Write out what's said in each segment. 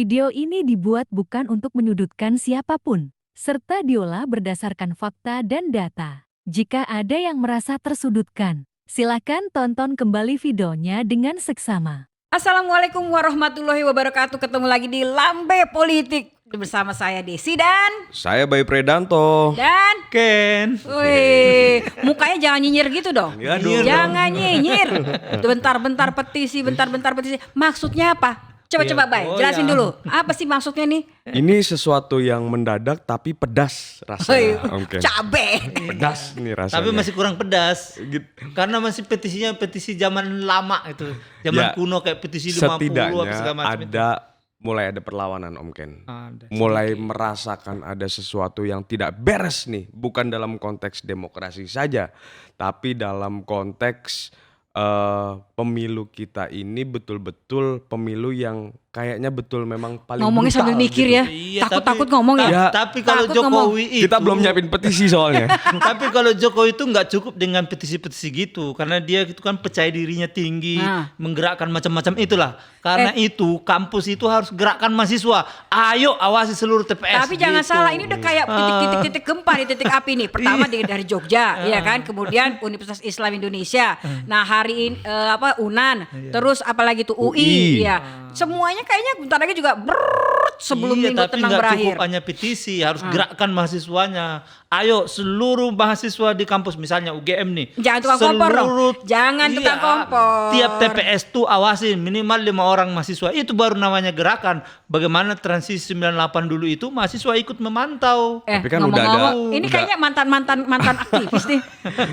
Video ini dibuat bukan untuk menyudutkan siapapun, serta diolah berdasarkan fakta dan data. Jika ada yang merasa tersudutkan, silakan tonton kembali videonya dengan seksama. Assalamualaikum warahmatullahi wabarakatuh. Ketemu lagi di Lambe Politik bersama saya Desi dan Saya Bayu Predanto. Ken. Wih, mukanya jangan nyinyir gitu dong. Ya dong. Jangan nyinyir. Bentar-bentar petisi, bentar-bentar petisi. Maksudnya apa? Coba Bay, jelasin dulu. Apa sih maksudnya nih? Ini sesuatu yang mendadak tapi pedas rasanya. Oke. Cabe. Pedas nih rasanya. Tapi masih kurang pedas. Gitu. Karena masih petisinya petisi zaman lama itu. Zaman Ya, kuno kayak petisi 50 apa setidaknya segala macam itu. mulai ada perlawanan Om Ken. Ada. Mulai merasakan ada sesuatu yang tidak beres nih. Bukan dalam konteks demokrasi saja. Tapi dalam konteks pemilu kita ini betul-betul pemilu yang kayaknya betul memang paling Ngomongnya brutal sambil mikir gitu. ya. Iya, Takut-takut tapi- ngomong ya. Ya, Tapi kalau Takut ngomong. Jokowi itu Kita belum nyiapin petisi soalnya. Tapi kalau Jokowi itu nggak cukup dengan petisi-petisi gitu, karena dia itu kan percaya dirinya tinggi, Nah. menggerakkan macam-macam itulah. Karena itu kampus itu harus gerakkan mahasiswa. Ayo awasi seluruh TPS. Tapi jangan gitu. salah, ini udah kayak titik-titik gempa nih, titik api nih. Pertama dari Jogja, ya kan. Kemudian Universitas Islam Indonesia. Nah hari ini UNAN, terus apalagi tuh UI, UI. ya. Semuanya kayaknya bentar lagi juga sebelum Iya, minggu tapi tenang nggak berakhir. cukup hanya petisi, harus gerakkan mahasiswanya. Ayo seluruh mahasiswa di kampus, misalnya UGM nih. Jangan tukang kompor dong. Jangan tukang kompor. Tiap TPS tuh awasin minimal 5 orang mahasiswa. Itu baru namanya gerakan. Bagaimana transisi 98 dulu itu mahasiswa ikut memantau. Tapi kan ngomong-ngomong, ini udah- kayaknya mantan aktivis nih.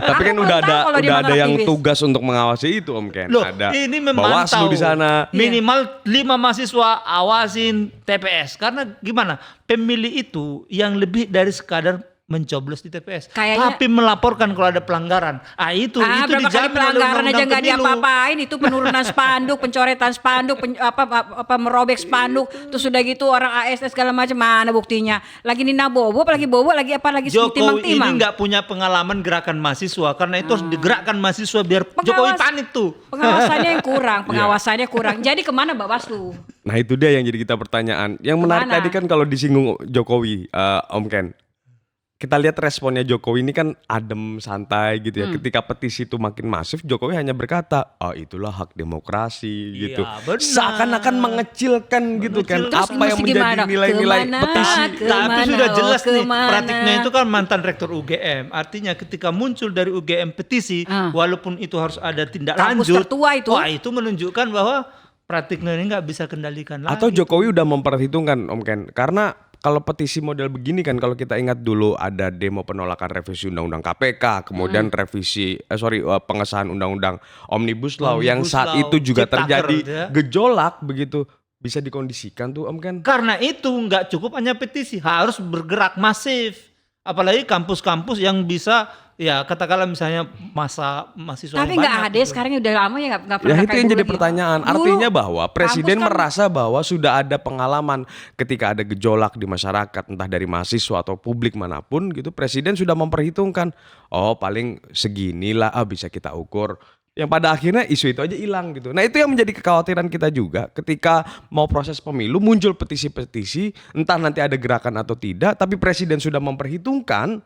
Tapi kan Aku udah belum ada tahu kalau dia udah mantan ada yang aktivis. tugas untuk mengawasi itu Om Ken. Loh, Ada ini Bawaslu memantau di sana. Minimal 5 mahasiswa awasin TPS. Karena gimana? Pemilih itu yang lebih dari sekadar mencoblos di TPS, Kayaknya- tapi melaporkan kalau ada pelanggaran. Itu berapa kali dijamin oleh pelanggaran aja undang-undang nggak pemilu. diapa-apain, itu penurunan spanduk, pencoretan spanduk, apa merobek spanduk, terus sudah gitu orang ASN segala macam, mana buktinya? Lagi Nina Bobo, lagi Jokowi ini timang-timang. nggak punya pengalaman gerakan mahasiswa, karena itu harus digerakkan mahasiswa biar Jokowi panik tuh. Pengawasannya yang kurang, Jadi kemana Bawaslu? Nah itu dia yang jadi kita pertanyaan. Yang menarik Kemana? tadi kan kalau disinggung Jokowi, Om Ken. Kita lihat responnya Jokowi ini kan adem, santai gitu ya. Ketika petisi itu makin masif, Jokowi hanya berkata, oh itulah hak demokrasi gitu. benar. Seakan-akan mengecilkan gitu kan. Terus Apa yang mesti menjadi gimana? nilai-nilai Kemana? petisi. Tapi sudah jelas nih, kemana? Pratikno itu kan mantan rektor UGM. Artinya ketika muncul dari UGM petisi, walaupun itu harus ada tindak Kampus lanjut, tertua itu. wah itu menunjukkan bahwa Pratikno ini nggak bisa kendalikan lagi. Atau Jokowi udah memperhitungkan Om Ken. Karena kalau petisi model begini kan, kalau kita ingat dulu ada demo penolakan revisi Undang-Undang KPK, kemudian pengesahan Undang-Undang Omnibus Law yang Omnibus saat Law, itu juga Ciptaker, terjadi ya. gejolak begitu. Bisa dikondisikan tuh Om Ken. Karena itu nggak cukup hanya petisi, harus bergerak masif. Apalagi kampus-kampus yang bisa, ya katakanlah misalnya mahasiswa Tapi yang nggak banyak ada gitu. sekarang udah lama ya nggak pernah Ya itu kayak yang dulu jadi lagi. pertanyaan. Dulu, Artinya bahwa presiden kampus kan- merasa bahwa sudah ada pengalaman ketika ada gejolak di masyarakat, entah dari mahasiswa atau publik manapun gitu. Presiden sudah memperhitungkan, oh paling seginilah bisa kita ukur. Yang pada akhirnya isu itu aja hilang gitu. Nah itu yang menjadi kekhawatiran kita juga ketika mau proses pemilu muncul petisi-petisi, entah nanti ada gerakan atau tidak, tapi presiden sudah memperhitungkan,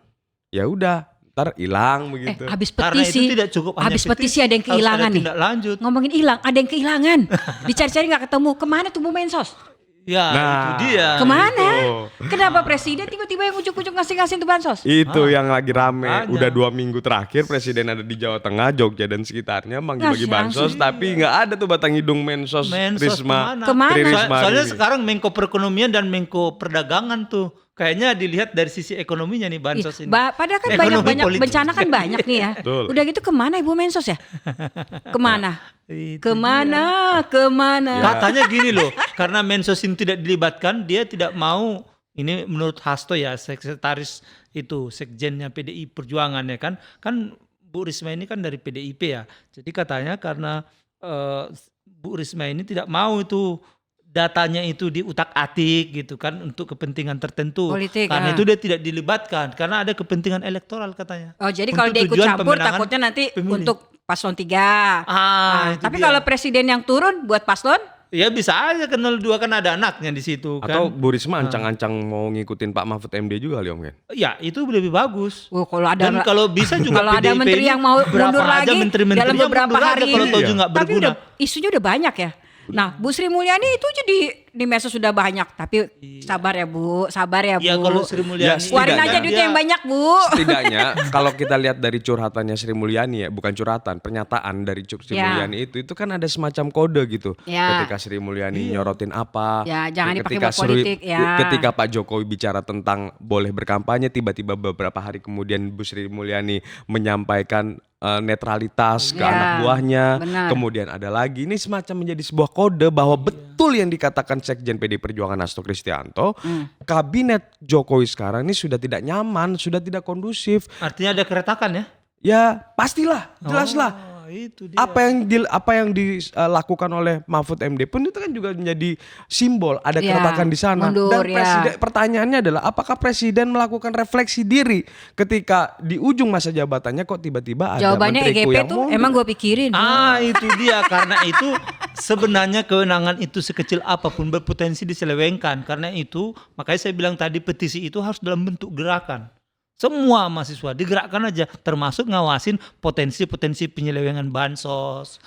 ya udah ntar hilang begitu. Habis Karena petisi, itu tidak cukup hanya habis petisi ada yang harus kehilangan ada nih. tindak lanjut. Ngomongin hilang, ada yang kehilangan. Dicari-cari nggak ketemu. Kemana tuh Bu Mensos? Ya Nah, itu dia. Kemana? Itu. Kenapa presiden tiba-tiba yang ujuk-ujuk ngasih-ngasih tuh bansos? Itu yang lagi rame. Makanya. Udah 2 minggu terakhir presiden ada di Jawa Tengah, Jogja dan sekitarnya bagi-bagi Ngasih bansos, tapi nggak ada tuh batang hidung Mensos Risma. Kemana? Tri Risma Soalnya ini. sekarang Menko Perekonomian dan Menko Perdagangan tuh kayaknya dilihat dari sisi ekonominya nih bansos ini. Padahal kan Ekonomi banyak politik. bencana kan banyak nih ya. Betul. Udah gitu kemana Ibu Mensos ya? Kemana? Itu Kemana? Kemana? Katanya gini loh, karena Mensos ini tidak dilibatkan, dia tidak mau. Ini menurut Hasto ya, sekretaris itu sekjennya PDI Perjuangan ya kan. Kan Bu Risma ini kan dari PDIP ya. Jadi katanya karena Bu Risma ini tidak mau itu datanya itu diutak-atik gitu kan untuk kepentingan tertentu. Politik, Karena itu dia tidak dilibatkan karena ada kepentingan elektoral katanya. Oh jadi kalau Untuk dia ikut tujuan campur pemenangan takutnya nanti pemilih. untuk paslon 3. Itu Tapi dia. kalau presiden yang turun buat paslon Ya bisa aja ke 02 kan ada anaknya di situ Atau kan. Bu Risma ancang-ancang mau ngikutin Pak Mahfud MD juga kali Om Ken? Ya itu lebih bagus. Oh, kalau ada Dan kalau bisa juga kalau ada PDIP menteri ini yang mau berapa mundur aja lagi menteri-menteri dalam yang beberapa mundur aja hari kalau ini. tahu nggak Tapi berguna. udah isunya udah banyak ya. Nah, Bu Sri Mulyani itu jadi di medsos sudah banyak, tapi sabar ya Bu, sabar ya Bu. Ya kalau Sri Mulyani Ya, Keluarin setidaknya aja duitnya yang banyak Bu. Setidaknya kalau kita lihat dari curhatannya Sri Mulyani ya, bukan curhatan, pernyataan dari Sri Ya. Mulyani itu kan ada semacam kode gitu. Ya. Ketika Sri Mulyani nyorotin apa, Ya, jangan dipakai ketika buat politik, ya. ketika Pak Jokowi bicara tentang boleh berkampanye, tiba-tiba beberapa hari kemudian Bu Sri Mulyani menyampaikan netralitas ke Ya, anak buahnya. benar. Kemudian ada lagi ini semacam menjadi sebuah kode bahwa betul yang dikatakan Sekjen PD Perjuangan Hasto Kristianto, kabinet Jokowi sekarang ini sudah tidak nyaman, sudah tidak kondusif. Artinya ada keretakan ya? Ya pastilah, jelaslah. Oh, itu dia. Apa yang dilakukan oleh Mahfud MD pun itu kan juga menjadi simbol ada Ya, keretakan di sana. mundur, Dan ya. presiden, pertanyaannya adalah apakah presiden melakukan refleksi diri ketika di ujung masa jabatannya kok tiba-tiba ada Jawabannya menteriku EGP yang tuh mundur? emang gue pikirin. Itu dia karena itu sebenarnya kewenangan itu sekecil apapun berpotensi diselewengkan. Karena itu makanya saya bilang tadi petisi itu harus dalam bentuk gerakan. Semua mahasiswa digerakkan aja, termasuk ngawasin potensi-potensi penyelewengan bansos.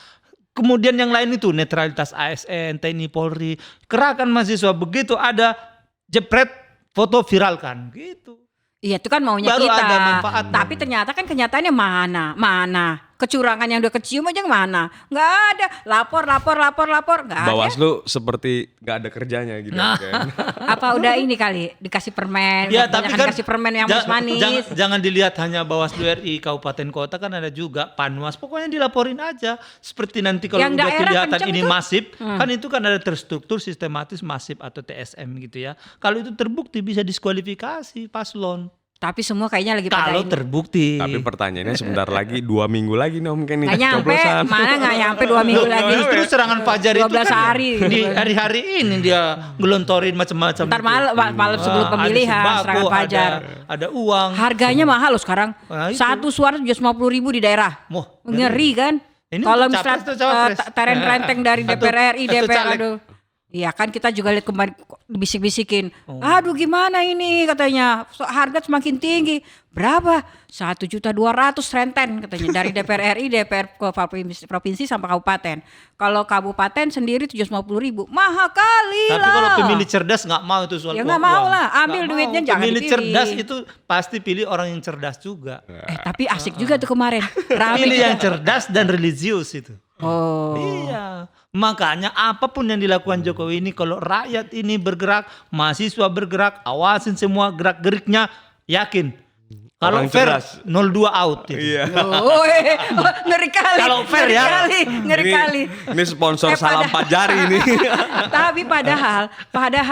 Kemudian yang lain itu netralitas ASN, TNI, Polri. Gerakan mahasiswa begitu ada jepret foto viralkan gitu. Iya itu kan maunya Baru kita. ada manfaatnya. Tapi ternyata kan kenyataannya mana? Kecurangan yang udah kecium aja mana? Nggak ada. Lapor. Nggak ada. Bawaslu seperti nggak ada kerjanya gitu. Kan. Apa udah ini kali dikasih permen? Ya tapi kebanyakan kan dikasih permen yang manis. Jangan dilihat hanya Bawaslu RI kabupaten kota, kan ada juga Panwas. Pokoknya dilaporin aja. Seperti nanti kalau Yang udah daerah kelihatan kenceng ini itu, masif, kan itu kan ada terstruktur sistematis masif atau TSM gitu ya. Kalau itu terbukti bisa diskualifikasi paslon. Tapi semua kayaknya lagi pada Kalau ini. terbukti. Tapi pertanyaannya sebentar lagi 2 minggu lagi nih Om Ken nih. Nggak nyampe, coblosan. mana nggak nyampe 2 minggu lagi. Justru serangan Fajar itu 12 kan hari. di hari-hari ini dia gelontorin macam-macam. Ntar itu. malam sebelum Ada pemilihan, sembako, serangan fajar. Ada uang. Harganya mahal loh sekarang. Nah, itu. Satu suara 750.000 di daerah. Wah, Ngeri kan? Ini Kalau untuk misalnya capres atau cawapres? teren renteng dari Atau- DPR RI, atau DPR, caleg? aduh. Iya kan kita juga lihat kemarin bisik-bisikin. Aduh gimana ini katanya. Harga semakin tinggi. Berapa? 1.200.000 renten katanya. Dari DPR RI, DPR ke provinsi sampai kabupaten. Kalau kabupaten sendiri 750.000. Mahal kali Tapi lah. kalau pemilih cerdas nggak mau itu soal Ya uang. nggak mau lah. Ambil Nggak duitnya, mau. jangan Pemilih dipilih. cerdas itu pasti pilih orang yang cerdas juga. Tapi asik juga tuh kemarin. Rame Pilih juga. yang cerdas dan religius itu. Oh. Iya. Makanya apapun yang dilakukan Jokowi ini, kalau rakyat ini bergerak, mahasiswa bergerak, awasin semua gerak-geriknya, yakin. Kalau Orang fair cerdas. 02 out. Gitu. Iya. Oh, ngeri kali. Kalau fair ngeri ya. Kali, ngeri kali. Ini sponsor salam 4 jari ini. Tapi padahal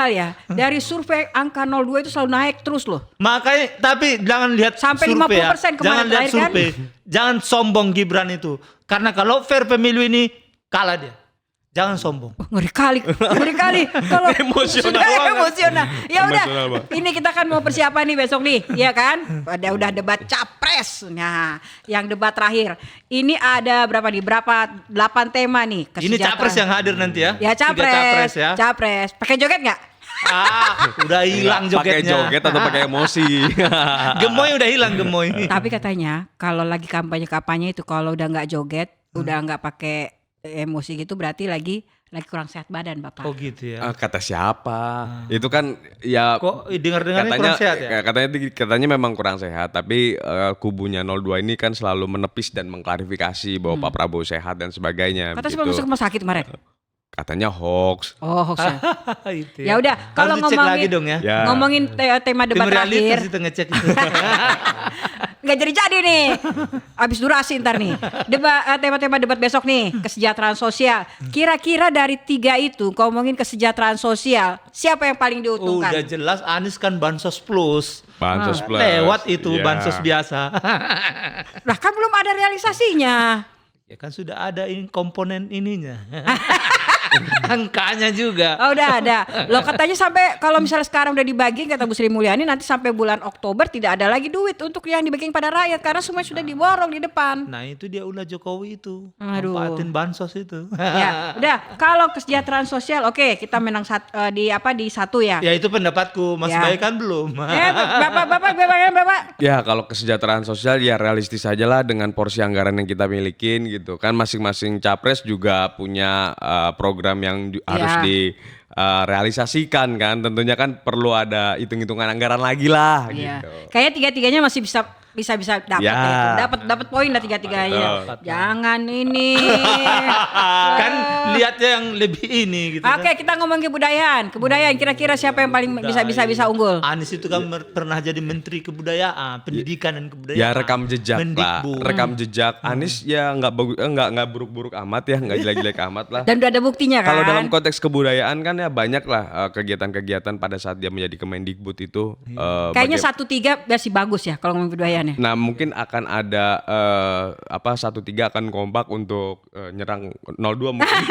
ya, dari survei angka 02 itu selalu naik terus loh. Makanya tapi jangan lihat Sampai survei ya. 50% kemarin Jangan lihat terakhir kan? survei. Jangan sombong Gibran itu. Karena kalau fair pemilu ini kalah dia. Jangan sombong. Oh, ngeri kali. Kalau Emosional sudah banget. emosional. Ya udah, Emosional banget. ini kita kan mau persiapan nih besok nih, ya kan? Udah debat capres. Nah, yang debat terakhir. Ini ada berapa nih? 8 tema nih. Ini capres yang hadir nanti ya. Ya 3 capres. capres ya. Capres. Pakai joget nggak? Udah hilang Pakai jogetnya. joget atau pakai emosi. Gemoy udah hilang gemoy. Tapi katanya kalau lagi kampanye itu kalau udah nggak joget, udah nggak pakai emosi gitu berarti lagi kurang sehat badan Bapak. Oh gitu ya. Kata siapa? Itu kan ya Kok dengar-dengarnya kurang sehat ya? Katanya memang kurang sehat, tapi kubunya 02 ini kan selalu menepis dan mengklarifikasi bahwa Pak Prabowo sehat dan sebagainya. Kata begitu. sebelum masuk rumah sakit kemarin. Katanya hoax. Oh, hoax ya. Itu Ya udah, kalau harus dicek ngomongin lagi dong ya. Ya. ngomongin tema debat Tim realitas terakhir, itu ngecek itu. nggak jadi nih. Abis durasi ntar nih. Tema-tema debat besok nih, kesejahteraan sosial. Kira-kira dari 3 itu, ngomongin kesejahteraan sosial, siapa yang paling diuntungkan? Udah jelas Anies kan Bansos Plus. Bansos plus. Lewat itu Iya. Bansos biasa. Lah kan belum ada realisasinya. Ya kan sudah ada ini komponen ininya. angkanya juga. Oh udah ada. Loh katanya sampai kalau misalnya sekarang udah dibagi kata Bu Sri Mulyani nanti sampai bulan Oktober tidak ada lagi duit untuk yang dibagikan pada rakyat karena semua sudah diborong di depan. Nah itu dia ulah Jokowi itu, Aduh. manfaatin bansos itu. Ya, udah kalau kesejahteraan sosial oke kita menang di satu ya. Ya itu pendapatku, Mas Ya. Bayi kan belum. Bapak. Ya kalau kesejahteraan sosial ya realistis aja lah dengan porsi anggaran yang kita milikin gitu kan, masing-masing capres juga punya program yang harus direalisasikan kan, tentunya kan perlu ada hitung-hitungan anggaran lagi lah Iya. gitu. Kayaknya tiga-tiganya masih bisa dapat Ya. itu. Dapat poin lah tiga-tiganya. Betul. Jangan ini. Kan lihat yang lebih ini gitu Oke, kan. kita ngomong kebudayaan. Kebudayaan kira-kira siapa yang paling bisa unggul? Anies itu kan pernah jadi Menteri Kebudayaan, Pendidikan dan Kebudayaan. Ya rekam jejak lah, Mendikbud. rekam jejak Anies ya nggak bagus, nggak buruk-buruk amat ya, nggak jelek-jelek amat lah. Dan udah ada buktinya kan? Kalau dalam konteks kebudayaan kan ya banyak lah kegiatan-kegiatan pada saat dia menjadi Kemendikbud itu. Kayaknya 1-3 masih bagus ya kalau ngomong kebudayaan ya. Nah mungkin akan ada 1-3 akan kompak untuk nyerang 02 mungkin.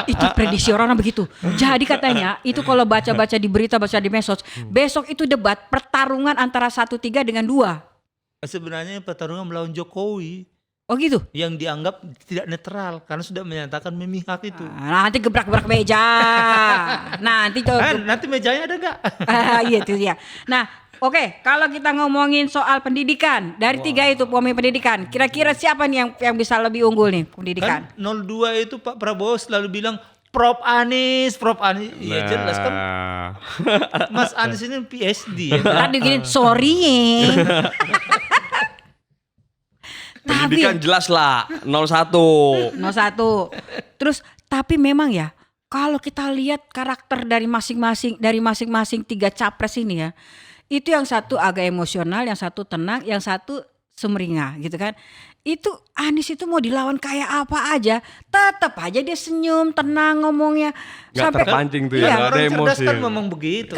Itu prediksi orang begitu. Jadi katanya itu kalau baca-baca di berita, baca di medsos, besok itu debat pertarungan antara 1-3 dengan 2. Sebenarnya pertarungan melawan Jokowi Oh gitu? yang dianggap tidak netral karena sudah menyatakan memihak itu. Nah, nanti gebrak-gebrak meja. Nanti Nanti mejanya ada nggak? Iya itu dia. Nah, oke, kalau kita ngomongin soal pendidikan, dari 3 itu pemain pendidikan, kira-kira siapa nih yang bisa lebih unggul nih pendidikan? Kan 02 itu Pak Prabowo selalu bilang Prof Anies. Iya jelas kan Mas Anies ini PhD ya. Tadi gini, sorry ya. Pendidikan jelas lah 01. 01. Terus tapi memang ya kalau kita lihat karakter dari masing-masing 3 capres ini ya, itu yang satu agak emosional, yang satu tenang, yang satu sumringah gitu kan. Itu Anies itu mau dilawan kayak apa aja, tetap aja dia senyum, tenang ngomongnya. Nggak terpancing tuh ya, Iya. nggak ada Orang cerdas emosi kan ya. memang begitu.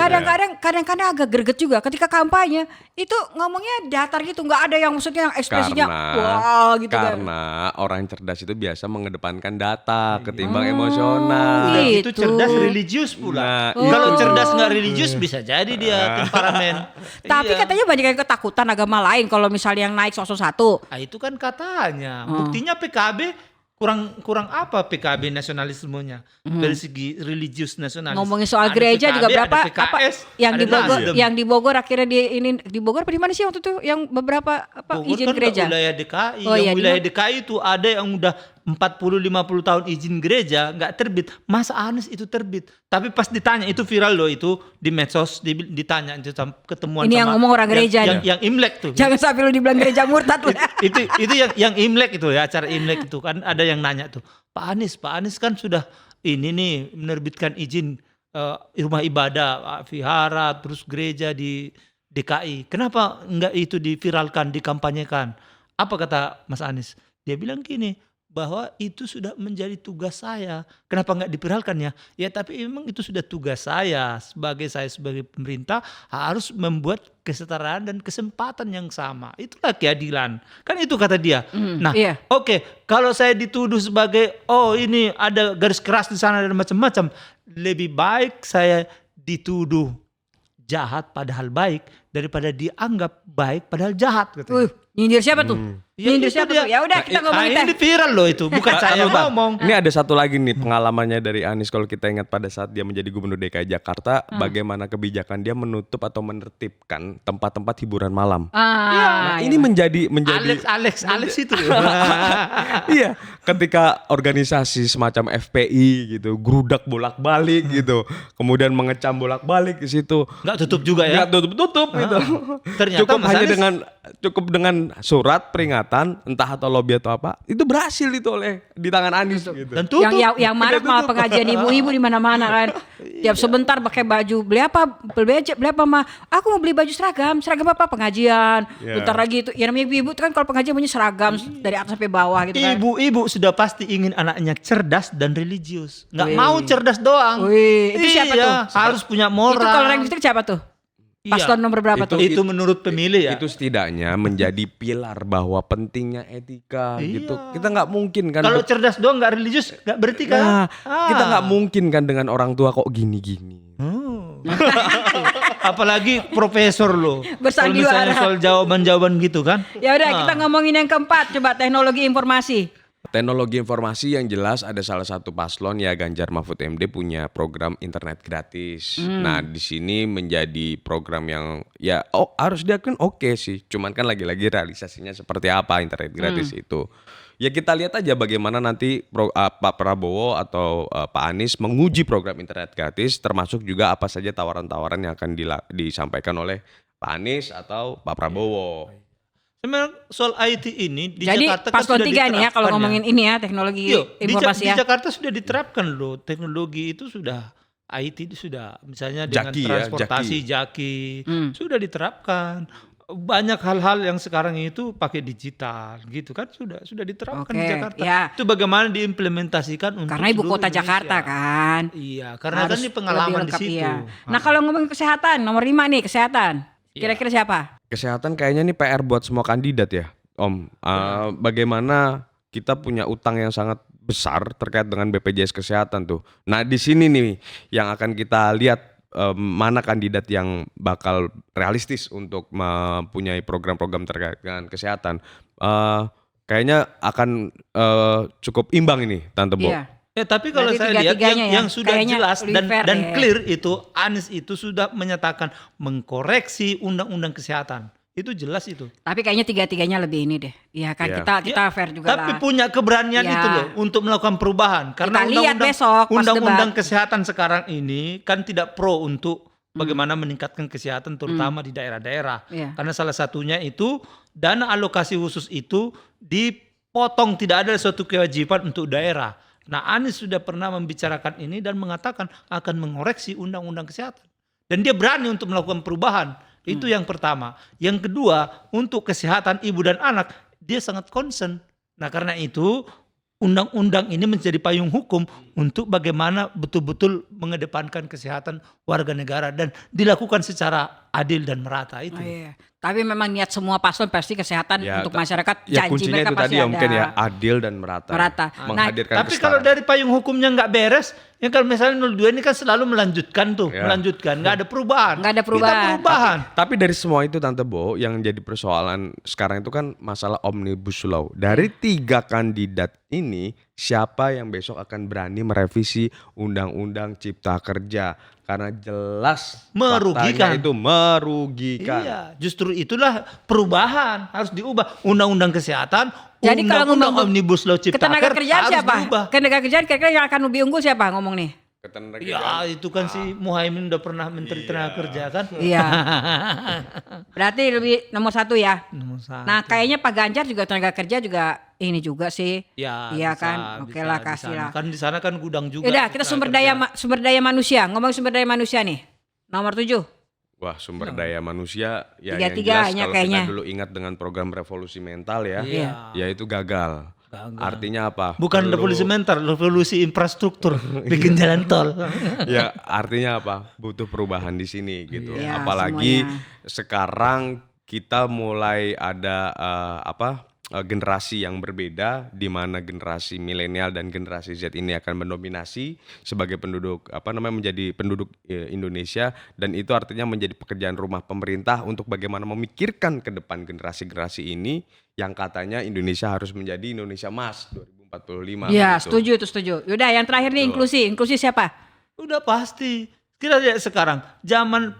Kadang-kadang agak greget juga ketika kampanye itu ngomongnya datar gitu, nggak ada yang maksudnya yang ekspresinya wah gitu kan. Karena orang cerdas itu biasa mengedepankan data ketimbang emosional. Dan Gitu. itu cerdas religius pula. Nah, Kalau itu. cerdas nggak religius bisa jadi dia temperamen. Tapi Iya. katanya banyak yang ketakutan agama lain kalau misalnya yang naik 01. Ah, itu kan katanya. Buktinya PKB kurang apa PKB nasionalismenya dari segi religius nasionalis. Ngomongin soal Ada gereja PKB, juga ada berapa PKS, yang ada di Bogor Nasdem. yang di Bogor akhirnya di Bogor apa di mana sih waktu itu yang beberapa Bogor izin kan gereja. wilayah DKI. Oh, iya, Yang di wilayah mana? DKI itu ada yang udah 40-50 tahun izin gereja nggak terbit. Masa Anies itu terbit? Tapi pas ditanya itu viral loh itu di medsos ditanya itu ketemuan Ini sama yang ngomong orang gereja yang Imlek tuh. Jangan sampai lu dibilang gereja murtad lu. itu yang Imlek itu ya, acara Imlek itu kan ada yang nanya tuh Pak Anies kan sudah ini nih menerbitkan izin rumah ibadah, vihara, terus gereja di DKI. Kenapa enggak itu diviralkan, dikampanyekan? Apa kata Mas Anies? Dia bilang gini, bahwa itu sudah menjadi tugas saya. Kenapa nggak diviralkan ya? Ya tapi memang itu sudah tugas saya sebagai pemerintah harus membuat kesetaraan dan kesempatan yang sama. Itulah keadilan. Kan itu kata dia. Nah, iya. oke, kalau saya dituduh sebagai ini ada garis keras di sana dan macam-macam, lebih baik saya dituduh jahat padahal baik daripada dianggap baik padahal jahat gitu. Nyindir siapa tuh? Nyindir itu siapa dia. tuh? Ya udah kita ngomongin ini teh. viral loh itu, bukan saya Bang, ngomong. Ini ada satu lagi nih pengalamannya dari Anies kalau kita ingat pada saat dia menjadi gubernur DKI Jakarta, bagaimana kebijakan dia menutup atau menertibkan tempat-tempat hiburan malam. Nah, ini menjadi Alex itu. iya, ketika organisasi semacam FPI gitu, gerudak bolak-balik gitu, kemudian mengecam bolak-balik di situ. Nggak tutup juga ya? Nggak tutup gitu. Ternyata cukup Mas hanya Anies- cukup dengan surat peringatan, entah atau lobby atau apa, itu berhasil itu di tangan Anies gitu. Dan tutup. Yang marah malah pengajian ibu-ibu di mana-mana kan. Tiap sebentar pakai baju, beli apa mah? Aku mau beli baju seragam apa pengajian. Ya. Bentar lagi itu, ya namanya ibu-ibu itu kan kalau pengajian punya seragam dari atas sampai bawah gitu kan. Ibu-ibu sudah pasti ingin anaknya cerdas dan religius. Nggak mau cerdas doang. Wih, itu siapa tuh? Harus punya moral. Itu kalau rank listrik siapa tuh? Paslon nomor berapa tuh? Itu menurut pemilih ya. Itu setidaknya menjadi pilar bahwa pentingnya etika gitu. Iya. Kita nggak mungkin kan. Kalau cerdas doang nggak religius nggak berarti kan? Kita nggak mungkin kan dengan orang tua kok gini-gini. Apalagi profesor lo. Kalau Bersandiwara. misalnya soal jawaban-jawaban gitu kan. Ya udah, kita ngomongin yang keempat, coba teknologi informasi. Teknologi informasi yang jelas ada salah satu paslon ya Ganjar Mahfud MD punya program internet gratis. Nah di sini menjadi program yang ya harus diakui oke sih. Cuman kan lagi-lagi realisasinya seperti apa internet gratis itu. Ya kita lihat aja bagaimana nanti Pak Prabowo atau Pak Anies menguji program internet gratis, termasuk juga apa saja tawaran-tawaran yang akan disampaikan oleh Pak Anies atau Pak Prabowo. Memang soal IT ini di Jadi Jakarta kan paslon sudah 3 nih ya kalau diterapkan ngomongin ini ya teknologi informasi di ya. Jakarta sudah diterapkan loh teknologi itu sudah IT itu sudah misalnya dengan Jaki ya, transportasi Jaki sudah diterapkan. Banyak hal-hal yang sekarang itu pakai digital gitu kan sudah diterapkan di Oke, Jakarta. ya. Itu bagaimana diimplementasikan untuk Karena ibu seluruh kota Indonesia. Jakarta kan. Iya, karena kan Harus ini pengalaman lebih di lengkap, situ. iya. Nah kalau ngomongin kesehatan nomor 5 nih kesehatan. Kira-kira siapa? Kesehatan kayaknya nih PR buat semua kandidat ya, Om. Bagaimana kita punya utang yang sangat besar terkait dengan BPJS Kesehatan tuh. Nah di sini nih yang akan kita lihat mana kandidat yang bakal realistis untuk mempunyai program-program terkait dengan kesehatan. Kayaknya akan cukup imbang ini, Tante Bo. Iya. Tapi kalau Berarti saya lihat tiga-tiganya ya, yang sudah kayaknya jelas lebih fair dan ya. clear itu Anies itu sudah menyatakan mengkoreksi undang-undang kesehatan. Itu jelas itu. Tapi kayaknya tiga-tiganya lebih ini deh. Iya kan Iya. kita fair juga Tapi lah. punya keberanian Ya. itu loh untuk melakukan perubahan. Karena Kita lihat besok pas undang-undang debat. kesehatan sekarang ini kan tidak pro untuk bagaimana meningkatkan kesehatan terutama di daerah-daerah. Iya. Karena salah satunya itu dana alokasi khusus itu dipotong, tidak ada suatu kewajiban untuk daerah. Nah Anies sudah pernah membicarakan ini dan mengatakan akan mengoreksi undang-undang kesehatan. Dan dia berani untuk melakukan perubahan. Itu yang pertama. Yang kedua, untuk kesehatan ibu dan anak, dia sangat concern. Nah karena itu undang-undang ini menjadi payung hukum untuk bagaimana betul-betul mengedepankan kesehatan warga negara dan dilakukan secara adil dan merata itu. Oh, iya. Tapi memang niat semua paslon pasti kesehatan Ya, untuk masyarakat. Ya Janji kuncinya mereka itu pasti tadi ya ada. mungkin ya adil dan merata. Merata. Menghadirkan Tapi kalau kesetaraan. dari payung hukumnya nggak beres, ya kalau misalnya 02 ini kan selalu melanjutkan tuh, Ya. melanjutkan, nggak ada perubahan. Nggak ada perubahan. Kita perubahan. Tapi dari semua itu Tante Bo, yang jadi persoalan sekarang itu kan masalah Omnibus Law. Dari 3 kandidat ini, siapa yang besok akan berani merevisi Undang-Undang Cipta Kerja? Karena jelas Merugikan. faktanya itu merugikan. Iya, justru itulah perubahan harus diubah. Undang-undang kesehatan, Jadi kalau undang-undang ngomong Omnibus Law Cipta ketenaga Kerja kerjaan harus siapa? diubah. Ketenaga kerjaan kira-kira yang akan lebih unggul siapa ngomong nih? Ya itu kan si Muhaimin udah pernah Menteri Tenaga Kerja kan. Iya. Berarti lebih nomor 1 ya. Nomor satu. Nah kayaknya Pak Ganjar juga tenaga kerja juga ini juga sih. Ya, Iya bisa, kan. Oke bisa lah di kasih sana. lah. Kan di sana kan gudang juga. Yaudah kita tenaga sumber kerja. daya manusia. Ngomong sumber daya manusia nih. Nomor 7. Wah, sumber daya manusia ya yang Tiga-tiganya jelas kalau kayaknya. kita dulu ingat dengan program revolusi mental ya, Iya. yaitu gagal. Artinya apa? Bukan Perlu- revolusi mental, revolusi infrastruktur, bikin jalan tol. Ya artinya apa? Butuh perubahan di sini gitu. Iya, Apalagi semuanya. sekarang kita mulai ada generasi yang berbeda, di mana generasi milenial dan generasi Z ini akan mendominasi sebagai penduduk menjadi penduduk Indonesia, dan itu artinya menjadi pekerjaan rumah pemerintah untuk bagaimana memikirkan ke depan generasi-generasi ini yang katanya Indonesia harus menjadi Indonesia Emas 2045. Iya begitu. setuju itu setuju. Yaudah yang terakhir nih inklusi. Inklusi siapa? Udah pasti. Kita lihat sekarang, zaman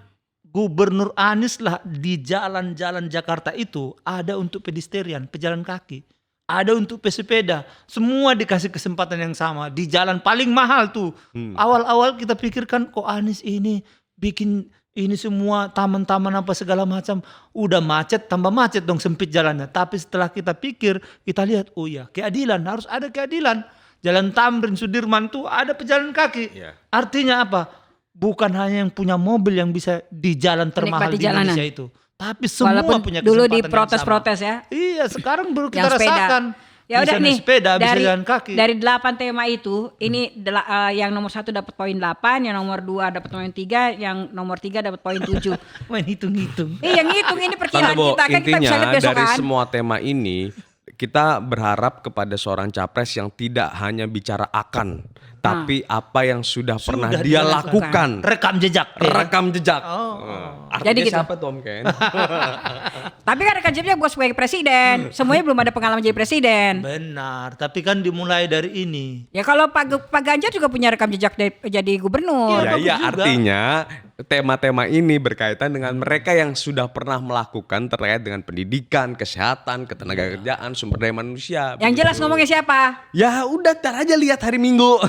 Gubernur Anies lah di jalan-jalan Jakarta itu ada untuk pedestrian, pejalan kaki. Ada untuk pesepeda. Semua dikasih kesempatan yang sama. Di jalan paling mahal tuh. Awal-awal kita pikirkan kok Anies ini bikin ini semua taman-taman apa segala macam. Udah macet, tambah macet dong, sempit jalannya. Tapi setelah kita pikir, kita lihat, oh ya keadilan, harus ada keadilan. Jalan Tamrin, Sudirman tuh ada pejalan kaki. Iya. Artinya apa? Bukan hanya yang punya mobil yang bisa di jalan termahal Menikmati di jalanan. Indonesia itu. Tapi semua Walaupun punya dulu kesempatan di yang protes-protes sama. ya. Iya, sekarang baru kita Yang sepeda. rasakan. Ya bisa udah naik nih, sepeda, bisa jalan kaki. dari 8 tema itu, ini yang nomor 1 dapat poin 8, yang nomor 2 dapat poin 3, yang nomor 3 dapat poin 7. Main hitung-hitung. Yang ngitung ini Tante perkiraan Bo, kita kan, kita bisa intinya lihat besok dari kan. semua tema ini kita berharap kepada seorang capres yang tidak hanya bicara akan, tapi apa yang sudah pernah Sudah dia dia lakukan. Rekam jejak. ya. Rekam jejak. Artinya Jadi gitu. siapa tuh Om Ken? Tapi kan rekan jejak bukan sebagai presiden. Semuanya belum ada pengalaman jadi presiden. Benar, tapi kan dimulai dari ini. Ya kalau Pak Ganjar juga punya rekam jejak jadi gubernur. Ya iya, juga. artinya tema-tema ini berkaitan dengan mereka yang sudah pernah melakukan terkait dengan pendidikan, kesehatan, ketenagakerjaan, sumber daya manusia. Yang jelas ngomongnya siapa? Ya udah, ntar aja lihat hari Minggu.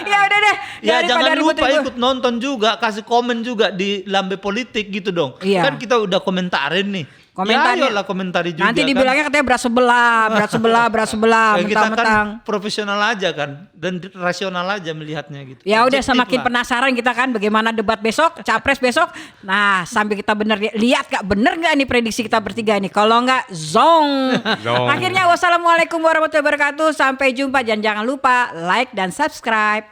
Ya udah deh. Ya daripada jangan lupa ribut-ribut. ikut nonton juga, kasih komen juga di Lambe Politik gitu dong. Iya. Kan kita udah komentarin nih. Komentarnya. Ya ayolah komentari juga. Nanti kan. dibilangnya katanya berat sebelah, Ya, kita kan mentang-mentang. profesional aja kan dan rasional aja melihatnya gitu. Ya udah, Objektif semakin lah. penasaran kita kan bagaimana debat besok, capres besok. Nah, sampai kita lihat gak bener gak nih prediksi kita bertiga nih. Kalau enggak, zong. Zong. Akhirnya wassalamualaikum warahmatullahi wabarakatuh. Sampai jumpa dan jangan lupa like dan subscribe.